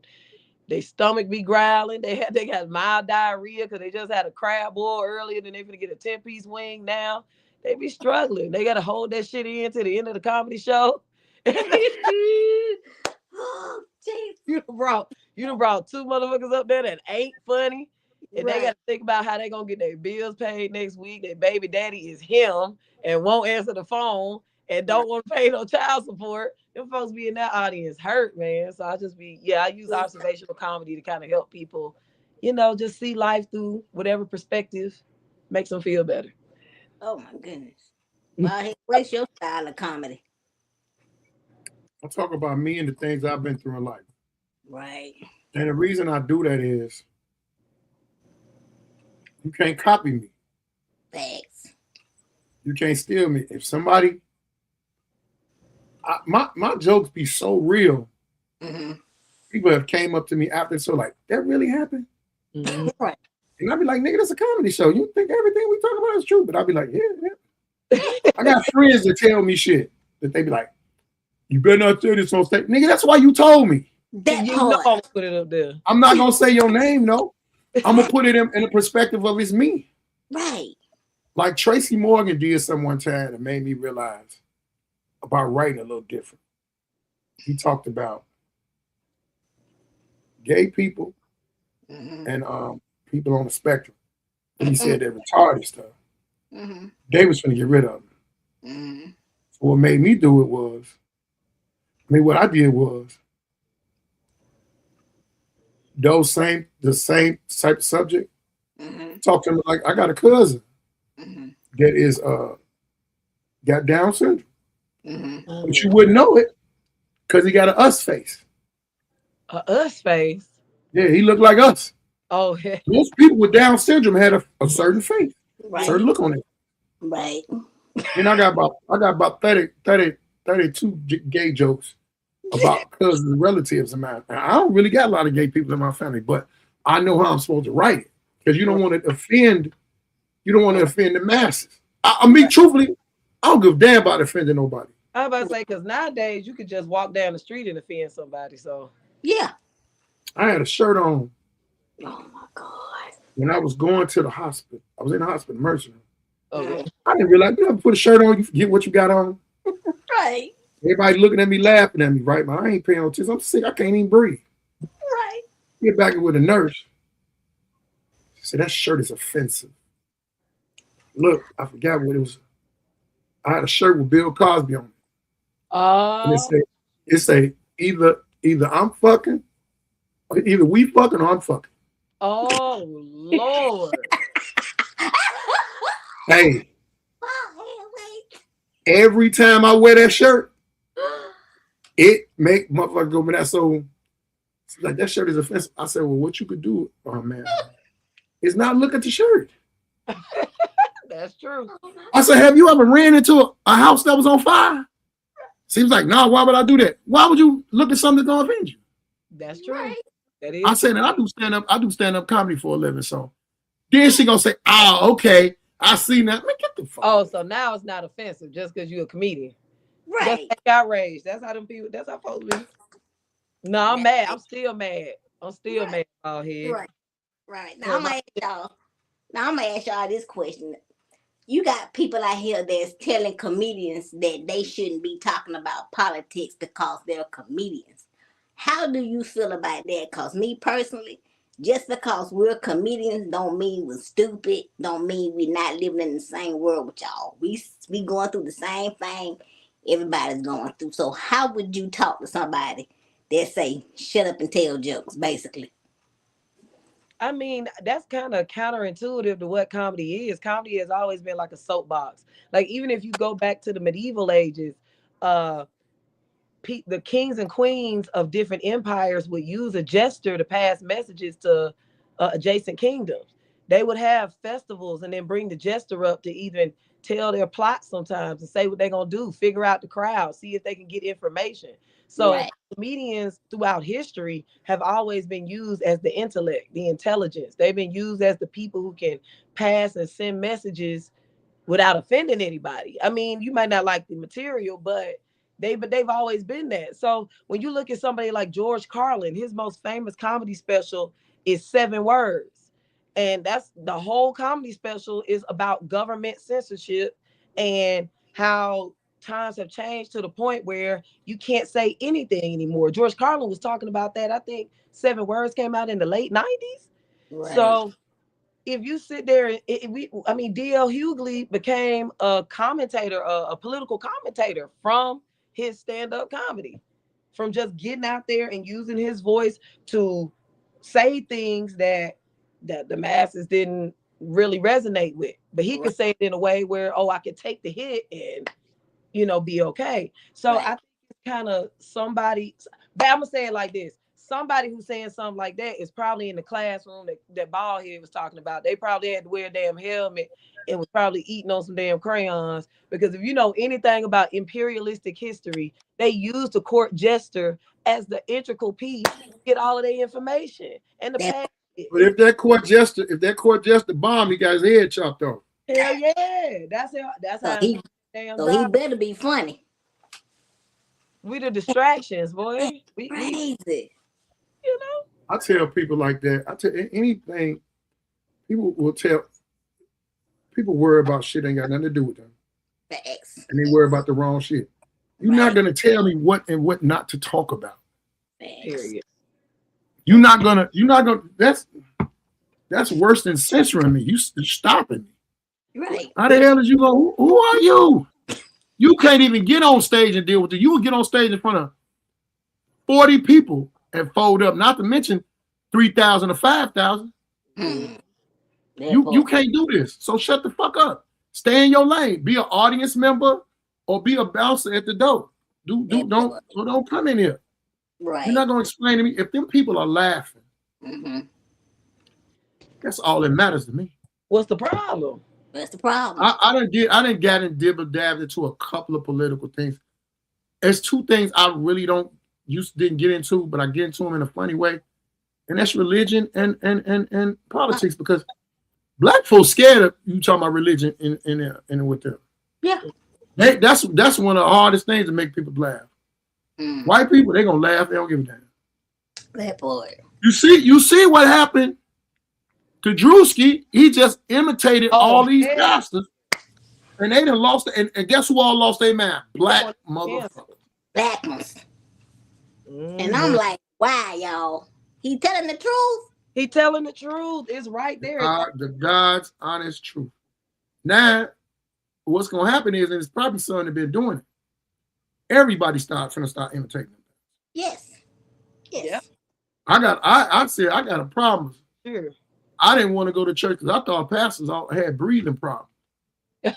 They stomach be growling. They got mild diarrhea because they just had a crab boil earlier. Then they finna get a 10-piece wing now. They be struggling. They gotta hold that shit in to the end of the comedy show. Oh, jeez. You done brought two motherfuckers up there that ain't funny. And they Right. gotta think about how they gonna get their bills paid next week. Their baby daddy is him and won't answer the phone and don't want to pay no child support. Them folks be in that audience hurt, man. So I use observational comedy to kind of help people, just see life through whatever perspective makes them feel better. Oh my goodness. Well, what's your style of comedy? I talk about me and the things I've been through in life. Right. And the reason I do that is you can't copy me. Thanks. You can't steal me. If somebody, my jokes be so real. Mm-hmm. People have came up to me after, so like, that really happened? Mm-hmm. Right. And I'd be like, nigga, that's a comedy show. You think everything we talk about is true? But I'd be like, yeah. I got friends that tell me shit that they be like, you better not say this on stage. Nigga, that's why you told me. That You know part. I'm gonna put it up there. I'm not going to say your name, no. I'm going to put it in the perspective of it's me. Right. Like Tracy Morgan did some one time that made me realize about writing a little different. He talked about gay people and people on the spectrum. And he said they're retarded stuff. They was going to get rid of them. So what made me do it was, what I did was, the same type of subject, talk to him like, I got a cousin that is got Down syndrome. But you wouldn't know it because he got an us face. A us face? Yeah, he looked like us. Oh, yeah. Most people with Down syndrome had a certain face, Right. certain look on it. Right. And I got about 32 gay jokes about cousins and relatives of mine. And I don't really got a lot of gay people in my family, but I know how I'm supposed to write it because you don't want to offend. You don't want to offend the masses. I mean, truthfully, I don't give a damn about offending nobody. I was about to say, because nowadays you could just walk down the street and offend somebody. So Yeah. I had a shirt on. Oh my God. When I was going to the hospital. I was in the hospital, emergency room. okay. I didn't realize you ever put a shirt on, you forget what you got on. Right. Everybody looking at me, laughing at me, right? But I ain't paying no attention. I'm sick. I can't even breathe. Right. Get back with a nurse. She said, that shirt is offensive. Look, I forgot what it was. I had a shirt with Bill Cosby on it. And it said either I'm fucking, or either we fucking or I'm fucking. Oh, Lord. Hey, every time I wear that shirt, it make motherfuckers go, man, that's so, like, that shirt is offensive. I said, well, what you could do, oh man, is not look at the shirt. That's true. I said, have you ever ran into a house that was on fire? Seems like, no, why would I do that? Why would you look at something that's gonna offend you? That's true. Right. That is. I said, and I do stand up comedy for a living. So then she gonna say, oh, okay, I see now. Man, get the fuck. Oh, so now it's not offensive just because you're a comedian. Right. Just outraged. That's how them people. That's how folks be. No, I'm mad. I'm still mad. I'm still mad. Baldhead. Right. Right. Now I'm gonna ask y'all this question. You got people out here that's telling comedians that they shouldn't be talking about politics because they're comedians. How do you feel about that? Because me personally, just because we're comedians don't mean we're stupid, don't mean we're not living in the same world with y'all. We going through the same thing everybody's going through. So how would you talk to somebody that say, shut up and tell jokes, basically? I mean, that's kind of counterintuitive to what comedy is. Comedy has always been like a soapbox. Like, even if you go back to the medieval ages, the kings and queens of different empires would use a jester to pass messages to adjacent kingdoms. They would have festivals and then bring the jester up to even tell their plot sometimes and say what they're going to do, figure out the crowd, see if they can get information. So Right. comedians throughout history have always been used as the intellect, the intelligence. They've been used as the people who can pass and send messages without offending anybody. I mean, you might not like the material, but They've always been that. So when you look at somebody like George Carlin, his most famous comedy special is 7 words. And that's the whole comedy special is about government censorship and how times have changed to the point where you can't say anything anymore. George Carlin was talking about that. I think 7 words came out in the late 90s. Right. So if you sit there, D.L. Hughley became a commentator, a political commentator from his stand-up comedy, from just getting out there and using his voice to say things that the masses didn't really resonate with. But he could say it in a way where, I could take the hit and, be okay. So I think it's kind of somebody, but I'm going to say it like this. Somebody who's saying something like that is probably in the classroom that Baldhead was talking about. They probably had to wear a damn helmet and was probably eating on some damn crayons. Because if you know anything about imperialistic history, they used the court jester as the integral piece to get all of their information. And the past. But if that court jester bomb, he got his head chopped off. Hell yeah. That's how he better be funny. We the distractions, boy. We crazy. I tell people like that. I tell anything. People worry about shit ain't got nothing to do with them. Facts. And they worry about the wrong shit. You're not gonna tell me what and what not to talk about. Period. You're not gonna. That's worse than censoring me. You stopping me. Right. How the hell did you go? Who are you? You can't even get on stage and deal with it. You would get on stage in front of 40 people and fold up, not to mention 3,000 or 5,000. You can't do this. So shut the fuck up. Stay in your lane. Be an audience member or be a bouncer at the door. Don't come in here. Right. You're not gonna explain to me if them people are laughing. That's all that matters to me. What's the problem? That's the problem. I didn't get and dibble-dabbed into a couple of political things. There's 2 things I really didn't get into, but I get into them in a funny way, and that's religion and politics. Because black folks scared of you talking about religion in with them. Yeah, that's one of the hardest things to make people laugh. White people, they gonna laugh. They don't give a damn. That boy. You see what happened to Drewski? He just imitated all these pastors, and they done lost it. And guess who all lost their mind? Black motherfuckers. Black ones. And I'm like, why, y'all? He telling the truth. He telling the truth. It's right there. The God's honest truth. Now, what's gonna happen is, and it's probably something they've been doing it. Everybody finna start imitating them. Yes. Yeah. I said I got a problem. Sure. I didn't want to go to church because I thought pastors all had breathing problems. They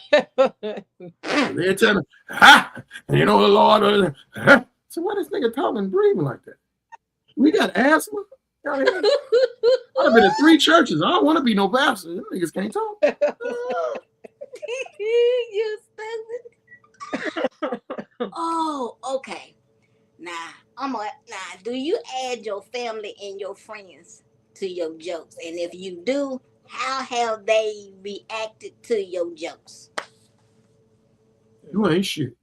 tell me, the Lord. So why this nigga talking breathing like that? We got asthma. I've been to 3 churches. I don't want to be no pastor. Them niggas can't talk. You stupid. Oh, okay. Now, do you add your family and your friends to your jokes? And if you do, how have they reacted to your jokes? You ain't shit.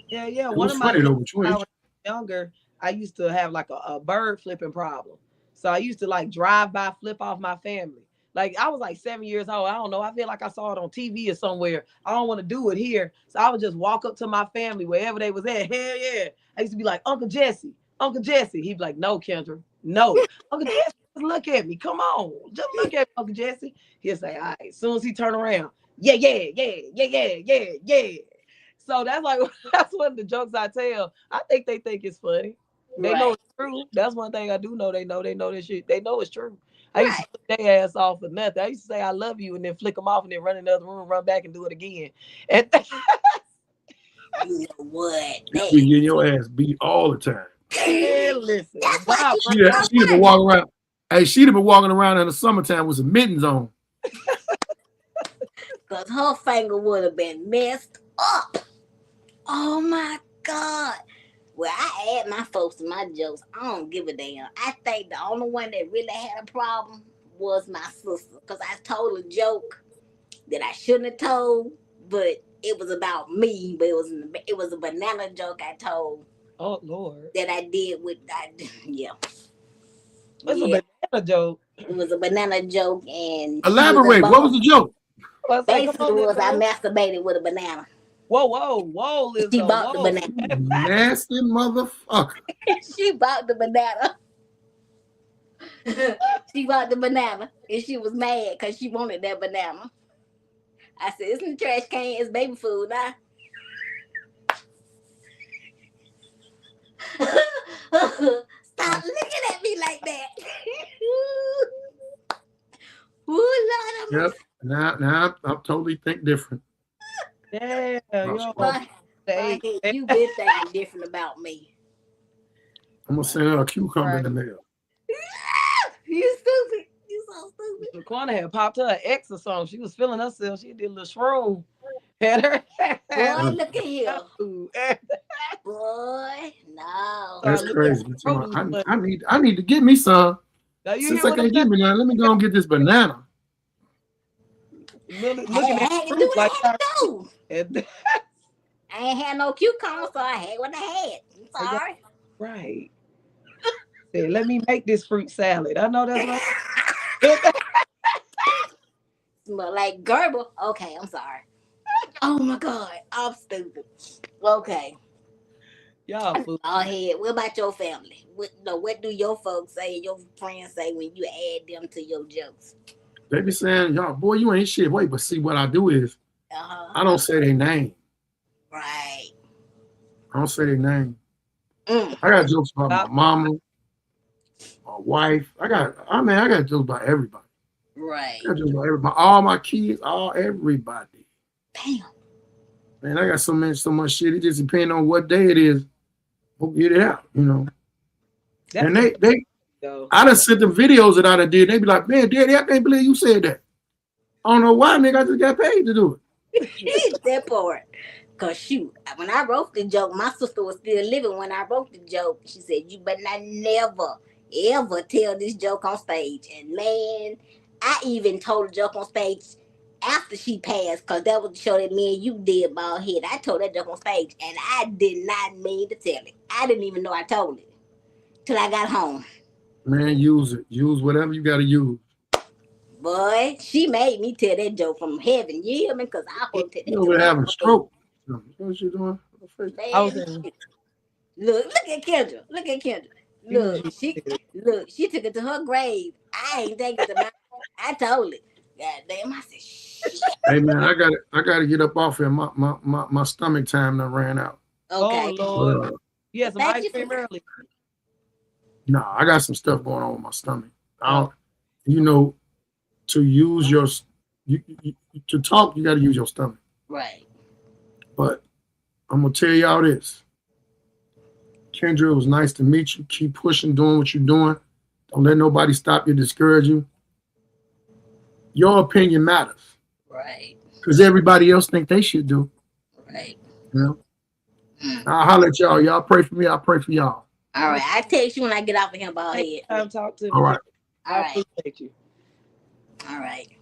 Yeah. One of my when I was younger, I used to have like a bird flipping problem. So I used to like drive by, flip off my family. Like I was like 7 years old. I don't know. I feel like I saw it on TV or somewhere. I don't want to do it here. So I would just walk up to my family wherever they was at. Hell yeah. I used to be like, Uncle Jesse. He'd be like, no, Kendra, no. Uncle Jesse, just look at me. Come on. Just look at me, Uncle Jesse. He'll say, all right. As soon as he turn around, yeah. So that's one of the jokes I tell. I think they think it's funny. They know it's true. That's one thing I do know. They know this shit. They know it's true. I used to flick their ass off for nothing. I used to say I love you and then flick them off and then run in the other room, run back and do it again. And you know what? You be getting your ass beat all the time. Hey, listen. She'd have been walking around. Hey, she'd have been walking around in the summertime with some mittens on. Because her finger would have been messed up. Oh my God. Well, I add my folks to my jokes. I don't give a damn. I think the only one that really had a problem was my sister. Because I told a joke that I shouldn't have told, but it was about me, but it was a banana joke I told. Oh Lord. That I did with yeah. It's a banana joke. It was a banana joke, and elaborate. What was the joke? Basically, I masturbated with a banana. Whoa, Lizzo. She bought the banana. Nasty motherfucker. She bought the banana. She bought the banana, and she was mad because she wanted that banana. I said, "It's in the trash can. It's baby food, now." Stop looking at me like that. Ooh, Lord, yep. Now I totally think different. Yeah, you been thinking different about me. I'm gonna send her a cucumber in the mail. You stupid. You so stupid. Quena had popped her ex or something. She was feeling herself. She did a little shroom. Had her. Boy, look at you. Boy, no. That's crazy. I need to get me some. Since I can't get me none, let me go and get this banana. I ain't had no cucumber, so I had what I had. I'm sorry. Right. Said, let me make this fruit salad. I know that's right. Smell like Gerber. Okay, I'm sorry. Oh my God, I'm stupid. Okay. Y'all fool. Baldhead, what about your family? What do your folks say, your friends say when you add them to your jokes? They be saying, y'all, boy, you ain't shit. Wait, but see, what I do is, I don't say their name. Right. I don't say their name. I got jokes about my mama, my wife. I got jokes about everybody. Right. I got jokes about everybody. All my kids, everybody. Damn. Man, I got so much shit. It just depends on what day it is. We'll get it out, you know. That's and I done sent the videos that I done did. They be like, man, Daddy, I can't believe you said that. I don't know why, nigga. I just got paid to do it. That part. Because shoot, when I wrote the joke, my sister was still living when I wrote the joke. She said, you better not never, ever tell this joke on stage. And man, I even told the joke on stage after she passed, because that was the show that me and you did, Baldhead. I told that joke on stage, and I did not mean to tell it. I didn't even know I told it till I got home. Man, use it. Use whatever you got to use. Boy, she made me tell that joke from heaven. You hear me? Because I hope that you were having a stroke. What you doing? Man, look at Kendra. Look at Kendra. Look, she took it to her grave. I ain't taking it to mine. I told it. God damn, I said, shit. Hey man, I gotta get up off here. My stomach time done ran out. Okay. Oh Lord. You had some ice cream early. No, I got some stuff going on with my stomach. You know, to use your to talk, you gotta use your stomach. Right. But I'm gonna tell y'all this. Kendra, it was nice to meet you. Keep pushing, doing what you're doing. Don't let nobody stop you, discourage you. Your opinion matters. Right. Because everybody else think they should do. Right. You know? I'll holler at y'all. Y'all pray for me. I'll pray for y'all. All right. I text you when I get off of him, Baldhead. I'll talk to you. All right. All right. I appreciate you. All right.